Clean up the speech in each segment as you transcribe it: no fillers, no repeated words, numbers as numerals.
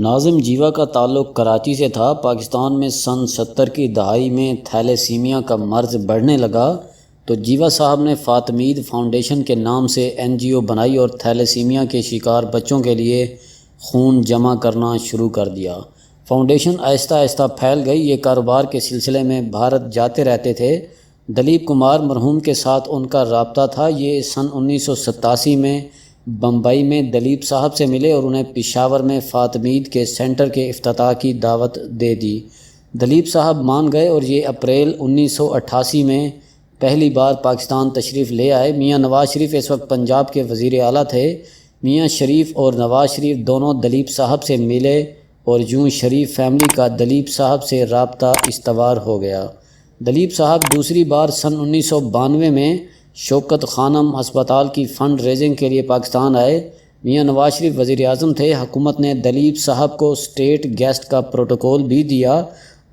ناظم جیوا کا تعلق کراچی سے تھا۔ پاکستان میں سن 70 کی دہائی میں تھیلیسیمیا کا مرض بڑھنے لگا تو جیوا صاحب نے فاطمید فاؤنڈیشن کے نام سے NGO بنائی اور تھیلیسیمیا کے شکار بچوں کے لیے خون جمع کرنا شروع کر دیا۔ فاؤنڈیشن آہستہ آہستہ پھیل گئی۔ یہ کاروبار کے سلسلے میں بھارت جاتے رہتے تھے۔ دلیپ کمار مرحوم کے ساتھ ان کا رابطہ تھا۔ یہ سن 1987 میں بمبئی میں دلیپ صاحب سے ملے اور انہیں پشاور میں فاطمید کے سینٹر کے افتتاح کی دعوت دے دی۔ دلیپ صاحب مان گئے اور یہ اپریل 1988 میں پہلی بار پاکستان تشریف لے آئے۔ میاں نواز شریف اس وقت پنجاب کے وزیر اعلیٰ تھے۔ میاں شریف اور نواز شریف دونوں دلیپ صاحب سے ملے اور یوں شریف فیملی کا دلیپ صاحب سے رابطہ استوار ہو گیا۔ دلیپ صاحب دوسری بار سن 1992 میں شوکت خانم ہسپتال کی فنڈ ریزنگ کے لیے پاکستان آئے۔ میاں نواز شریف وزیر اعظم تھے۔ حکومت نے دلیپ صاحب کو اسٹیٹ گیسٹ کا پروٹوکول بھی دیا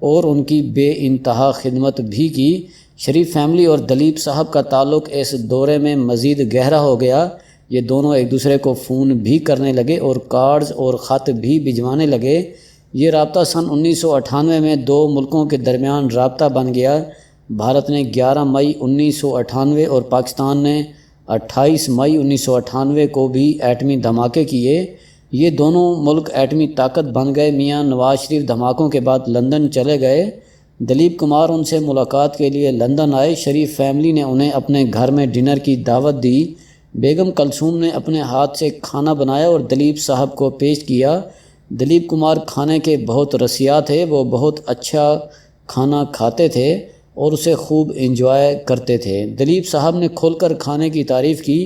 اور ان کی بے انتہا خدمت بھی کی۔ شریف فیملی اور دلیپ صاحب کا تعلق اس دورے میں مزید گہرا ہو گیا۔ یہ دونوں ایک دوسرے کو فون بھی کرنے لگے اور کارڈز اور خط بھی بھجوانے لگے۔ یہ رابطہ سن 1998 میں دو ملکوں کے درمیان رابطہ بن گیا۔ بھارت نے 11 مئی 1998 اور پاکستان نے 28 مئی 1998 کو بھی ایٹمی دھماکے کیے۔ یہ دونوں ملک ایٹمی طاقت بن گئے۔ میاں نواز شریف دھماکوں کے بعد لندن چلے گئے۔ دلیپ کمار ان سے ملاقات کے لیے لندن آئے۔ شریف فیملی نے انہیں اپنے گھر میں ڈنر کی دعوت دی۔ بیگم کلثوم نے اپنے ہاتھ سے کھانا بنایا اور دلیپ صاحب کو پیش کیا۔ دلیپ کمار کھانے کے بہت رسیا تھے۔ وہ بہت اچھا کھانا کھاتے تھے اور اسے خوب انجوائے کرتے تھے۔ دلیپ صاحب نے کھل کر کھانے کی تعریف کی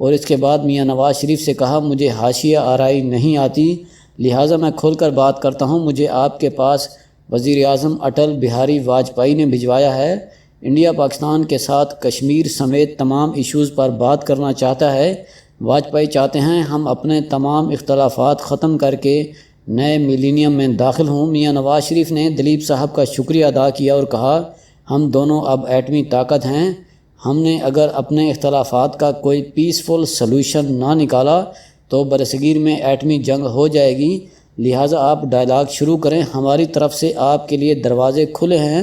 اور اس کے بعد میاں نواز شریف سے کہا، مجھے حاشیہ آرائی نہیں آتی، لہٰذا میں کھل کر بات کرتا ہوں۔ مجھے آپ کے پاس وزیر اعظم اٹل بہاری واجپئی نے بھجوایا ہے۔ انڈیا پاکستان کے ساتھ کشمیر سمیت تمام ایشوز پر بات کرنا چاہتا ہے۔ واجپئی چاہتے ہیں ہم اپنے تمام اختلافات ختم کر کے نئے میلینیم میں داخل ہوں۔ میاں نواز شریف نے دلیپ صاحب کا شکریہ ادا کیا اور کہا، ہم دونوں اب ایٹمی طاقت ہیں۔ ہم نے اگر اپنے اختلافات کا کوئی پیسفل سلوشن نہ نکالا تو برصغیر میں ایٹمی جنگ ہو جائے گی، لہٰذا آپ ڈائلاگ شروع کریں، ہماری طرف سے آپ کے لیے دروازے کھلے ہیں۔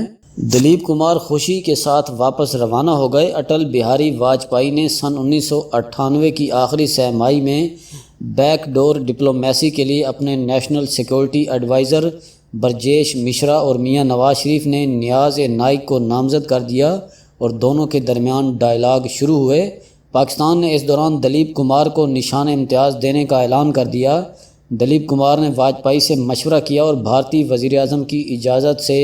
دلیپ کمار خوشی کے ساتھ واپس روانہ ہو گئے۔ اٹل بہاری واجپئی نے سن 1998 کی آخری سہ ماہی میں بیک ڈور ڈپلومیسی کے لیے اپنے national security adviser Brajesh Mishra اور میاں نواز شریف نے نیاز نائک کو نامزد کر دیا اور دونوں کے درمیان ڈائلاگ شروع ہوئے۔ پاکستان نے اس دوران دلیپ کمار کو نشان امتیاز دینے کا اعلان کر دیا۔ دلیپ کمار نے واجپئی سے مشورہ کیا اور بھارتی وزیر اعظم کی اجازت سے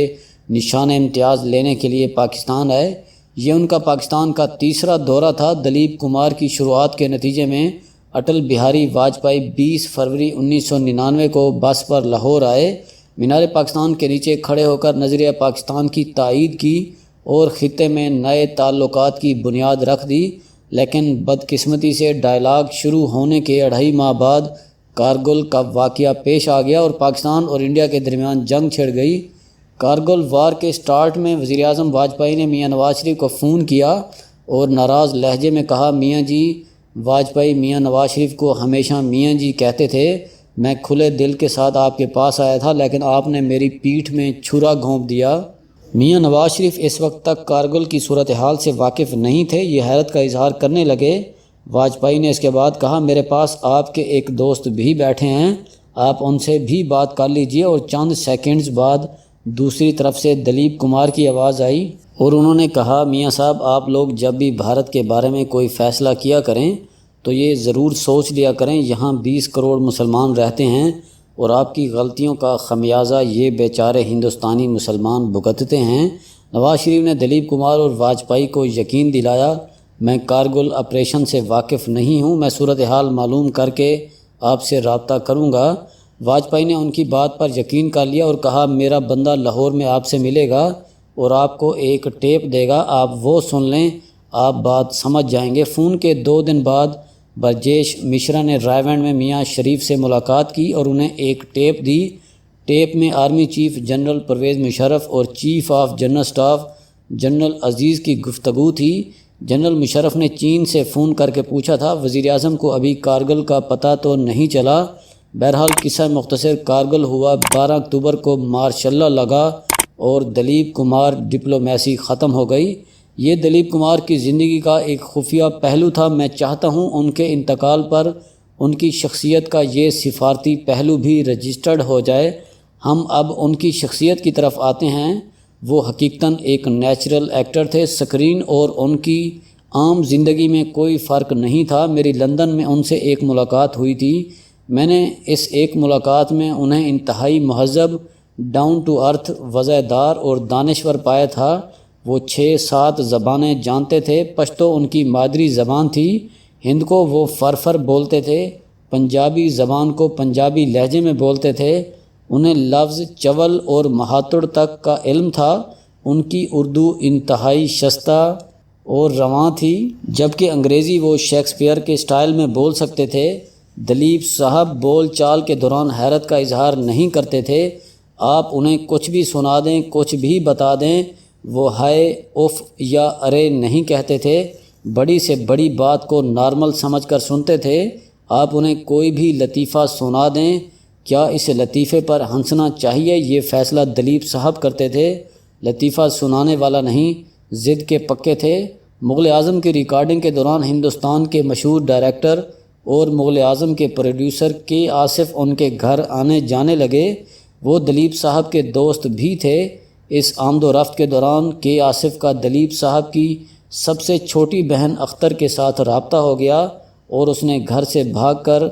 نشان امتیاز لینے کے لیے پاکستان آئے۔ یہ ان کا پاکستان کا تیسرا دورہ تھا۔ دلیپ کمار کی شروعات کے نتیجے میں اٹل بہاری واجپئی 20 فروری 1999 کو بس پر لاہور آئے۔ مینار پاکستان کے نیچے کھڑے ہو کر نظریہ پاکستان کی تائید کی اور خطے میں نئے تعلقات کی بنیاد رکھ دی، لیکن بدقسمتی سے ڈائلاگ شروع ہونے کے 2.5 ماہ بعد کارگل کا واقعہ پیش آ گیا اور پاکستان اور انڈیا کے درمیان جنگ چھڑ گئی۔ کارگل وار کے سٹارٹ میں وزیر اعظم واجپئی نے میاں نواز شریف کو فون کیا اور ناراض لہجے میں کہا، میاں جی۔ واجپئی میاں نواز شریف کو ہمیشہ میاں جی کہتے تھے۔ میں کھلے دل کے ساتھ آپ کے پاس آیا تھا لیکن آپ نے میری پیٹھ میں چھرا گھونپ دیا۔ میاں نواز شریف اس وقت تک کارگل کی صورتحال سے واقف نہیں تھے۔ یہ حیرت کا اظہار کرنے لگے۔ واجپئی نے اس کے بعد کہا، میرے پاس آپ کے ایک دوست بھی بیٹھے ہیں، آپ ان سے بھی بات کر لیجئے۔ اور چند سیکنڈز بعد دوسری طرف سے دلیپ کمار کی آواز آئی اور انہوں نے کہا، میاں صاحب آپ لوگ جب بھی بھارت کے بارے میں کوئی فیصلہ کیا کریں تو یہ ضرور سوچ لیا کریں، یہاں 20 کروڑ مسلمان رہتے ہیں اور آپ کی غلطیوں کا خمیازہ یہ بیچارے ہندوستانی مسلمان بھگتتے ہیں۔ نواز شریف نے دلیپ کمار اور واجپئی کو یقین دلایا، میں کارگل آپریشن سے واقف نہیں ہوں، میں صورتحال معلوم کر کے آپ سے رابطہ کروں گا۔ واجپئی نے ان کی بات پر یقین کر لیا اور کہا، میرا بندہ لاہور میں آپ سے ملے گا اور آپ کو ایک ٹیپ دے گا، آپ وہ سن لیں، آپ بات سمجھ جائیں گے۔ فون کے 2 دن بعد برجیش مشرا نے رائے ونڈ میں میاں شریف سے ملاقات کی اور انہیں ایک ٹیپ دی۔ ٹیپ میں army chief general Pervez Musharraf اور chief of general staff general Aziz کی گفتگو تھی۔ جنرل مشرف نے چین سے فون کر کے پوچھا تھا، وزیر اعظم کو ابھی کارگل کا پتہ تو نہیں چلا؟ بہرحال قصہ مختصر کارگل ہوا، 12 اکتوبر کو مارشل لا لگا اور دلیپ کمار ڈپلومیسی ختم ہو گئی۔ یہ دلیپ کمار کی زندگی کا ایک خفیہ پہلو تھا۔ میں چاہتا ہوں ان کے انتقال پر ان کی شخصیت کا یہ سفارتی پہلو بھی رجسٹرڈ ہو جائے۔ ہم اب ان کی شخصیت کی طرف آتے ہیں۔ وہ حقیقتاً ایک نیچرل ایکٹر تھے۔ سکرین اور ان کی عام زندگی میں کوئی فرق نہیں تھا۔ میری لندن میں ان سے ایک ملاقات ہوئی تھی۔ میں نے اس ایک ملاقات میں انہیں انتہائی مہذب، ڈاؤن ٹو ارتھ، وضعدار اور دانشور پایا تھا۔ وہ 6-7 زبانیں جانتے تھے۔ پشتو ان کی مادری زبان تھی۔ ہند کو وہ فرفر بولتے تھے۔ پنجابی زبان کو پنجابی لہجے میں بولتے تھے۔ انہیں لفظ چول اور مہاتڑ تک کا علم تھا۔ ان کی اردو انتہائی شستہ اور رواں تھی، جبکہ انگریزی وہ شیکسپیئر کے سٹائل میں بول سکتے تھے۔ دلیپ صاحب بول چال کے دوران حیرت کا اظہار نہیں کرتے تھے۔ آپ انہیں کچھ بھی سنا دیں، کچھ بھی بتا دیں، وہ ہائے، اف یا ارے نہیں کہتے تھے۔ بڑی سے بڑی بات کو نارمل سمجھ کر سنتے تھے۔ آپ انہیں کوئی بھی لطیفہ سنا دیں، کیا اس لطیفے پر ہنسنا چاہیے، یہ فیصلہ دلیپ صاحب کرتے تھے۔ لطیفہ سنانے والا نہیں، ضد کے پکے تھے۔ مغل اعظم کی ریکارڈنگ کے دوران ہندوستان کے مشہور ڈائریکٹر اور مغل اعظم کے پروڈیوسر کے آصف ان کے گھر آنے جانے لگے۔ وہ دلیپ صاحب کے دوست بھی تھے۔ اس آمد و رفت کے دوران کے آصف کا دلیپ صاحب کی سب سے چھوٹی بہن اختر کے ساتھ رابطہ ہو گیا اور اس نے گھر سے بھاگ کر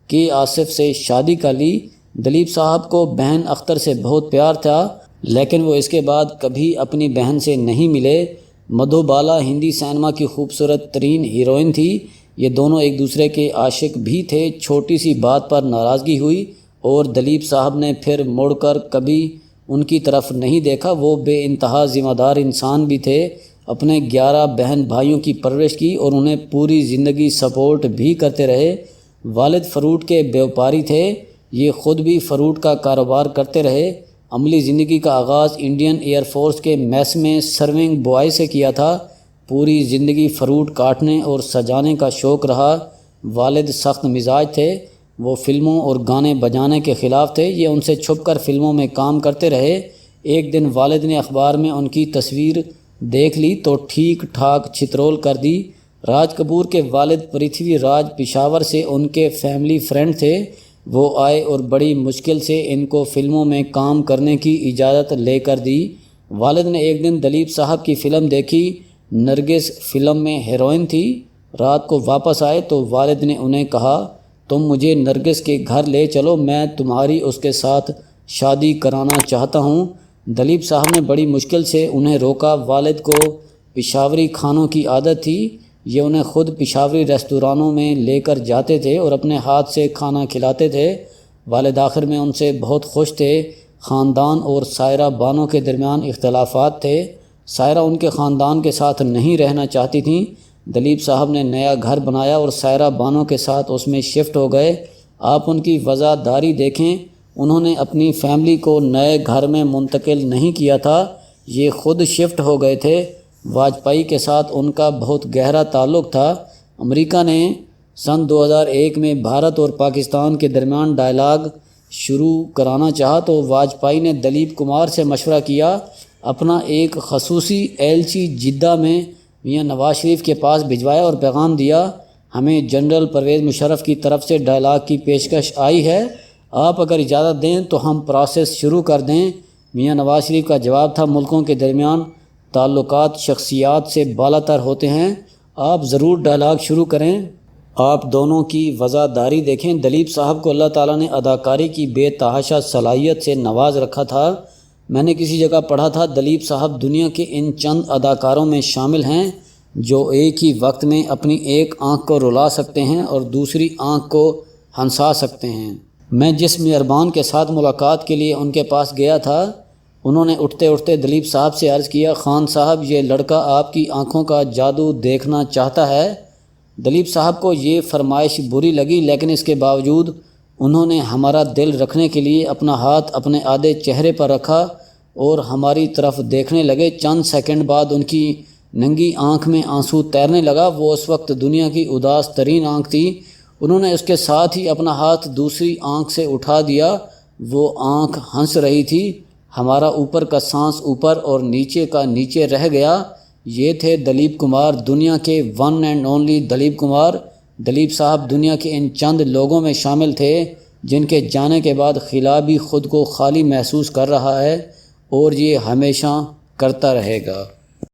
کے آصف سے شادی کر لی۔ دلیپ صاحب کو بہن اختر سے بہت پیار تھا، لیکن وہ اس کے بعد کبھی اپنی بہن سے نہیں ملے۔ مدھو بالا ہندی سینما کی خوبصورت ترین ہیروئن تھی۔ یہ دونوں ایک دوسرے کے عاشق بھی تھے۔ چھوٹی سی بات پر ناراضگی ہوئی اور دلیپ صاحب نے پھر مڑ کر کبھی ان کی طرف نہیں دیکھا۔ وہ بے انتہا ذمہ دار انسان بھی تھے۔ اپنے 11 بہن بھائیوں کی پرورش کی اور انہیں پوری زندگی سپورٹ بھی کرتے رہے۔ والد فروٹ کے بیوپاری تھے۔ یہ خود بھی فروٹ کا کاروبار کرتے رہے۔ عملی زندگی کا آغاز انڈین ایئر فورس کے میس میں سرونگ بوائے سے کیا تھا۔ پوری زندگی فروٹ کاٹنے اور سجانے کا شوق رہا۔ والد سخت مزاج تھے۔ وہ فلموں اور گانے بجانے کے خلاف تھے۔ یہ ان سے چھپ کر فلموں میں کام کرتے رہے۔ ایک دن والد نے اخبار میں ان کی تصویر دیکھ لی تو ٹھیک ٹھاک چھترول کر دی۔ راج کپور کے والد پرتھوی راج پشاور سے ان کے فیملی فرینڈ تھے۔ وہ آئے اور بڑی مشکل سے ان کو فلموں میں کام کرنے کی اجازت لے کر دی۔ والد نے ایک دن دلیپ صاحب کی فلم دیکھی۔ نرگس فلم میں ہیروئن تھی۔ رات کو واپس آئے تو والد نے انہیں کہا، تم مجھے نرگس کے گھر لے چلو، میں تمہاری اس کے ساتھ شادی کرانا چاہتا ہوں۔ دلیپ صاحب نے بڑی مشکل سے انہیں روکا۔ والد کو پشاوری کھانوں کی عادت تھی۔ یہ انہیں خود پشاوری ریستورانوں میں لے کر جاتے تھے اور اپنے ہاتھ سے کھانا کھلاتے تھے۔ والد آخر میں ان سے بہت خوش تھے۔ خاندان اور سائرہ بانو کے درمیان اختلافات تھے۔ سائرہ ان کے خاندان کے ساتھ نہیں رہنا چاہتی تھیں۔ دلیپ صاحب نے نیا گھر بنایا اور سائرہ بانو کے ساتھ اس میں شفٹ ہو گئے۔ آپ ان کی وفاداری دیکھیں، انہوں نے اپنی فیملی کو نئے گھر میں منتقل نہیں کیا تھا، یہ خود شفٹ ہو گئے تھے۔ واجپئی کے ساتھ ان کا بہت گہرا تعلق تھا۔ امریکہ نے سن 2001 میں بھارت اور پاکستان کے درمیان ڈائلاگ شروع کرانا چاہا تو واجپئی نے دلیپ کمار سے مشورہ کیا۔ اپنا ایک خصوصی ایلچی جدہ میں میاں نواز شریف کے پاس بھجوایا اور پیغام دیا، ہمیں جنرل پرویز مشرف کی طرف سے ڈائلاگ کی پیشکش آئی ہے، آپ اگر اجازت دیں تو ہم پروسیس شروع کر دیں۔ میاں نواز شریف کا جواب تھا، ملکوں کے درمیان تعلقات شخصیات سے بالا تر ہوتے ہیں، آپ ضرور ڈائلاگ شروع کریں۔ آپ دونوں کی وفاداری دیکھیں۔ دلیپ صاحب کو اللہ تعالیٰ نے اداکاری کی بے تحاشا صلاحیت سے نواز رکھا تھا۔ میں نے کسی جگہ پڑھا تھا، دلیپ صاحب دنیا کے ان چند اداکاروں میں شامل ہیں جو ایک ہی وقت میں اپنی ایک آنکھ کو رلا سکتے ہیں اور دوسری آنکھ کو ہنسا سکتے ہیں۔ میں جس مہربان کے ساتھ ملاقات کے لیے ان کے پاس گیا تھا، انہوں نے اٹھتے اٹھتے دلیپ صاحب سے عرض کیا، خان صاحب یہ لڑکا آپ کی آنکھوں کا جادو دیکھنا چاہتا ہے۔ دلیپ صاحب کو یہ فرمائش بری لگی، لیکن اس کے باوجود انہوں نے ہمارا دل رکھنے کے لیے اپنا ہاتھ اپنے آدھے چہرے پر رکھا اور ہماری طرف دیکھنے لگے۔ چند سیکنڈ بعد ان کی ننگی آنکھ میں آنسو تیرنے لگا۔ وہ اس وقت دنیا کی اداس ترین آنکھ تھی۔ انہوں نے اس کے ساتھ ہی اپنا ہاتھ دوسری آنکھ سے اٹھا دیا۔ وہ آنکھ ہنس رہی تھی۔ ہمارا اوپر کا سانس اوپر اور نیچے کا نیچے رہ گیا۔ یہ تھے دلیپ کمار، دنیا کے one and only Dilip Kumar. Dilip صاحب دنیا کے ان چند لوگوں میں شامل تھے جن کے جانے کے بعد خلا بھی خود کو خالی محسوس کر رہا ہے، اور یہ ہمیشہ کرتا رہے گا۔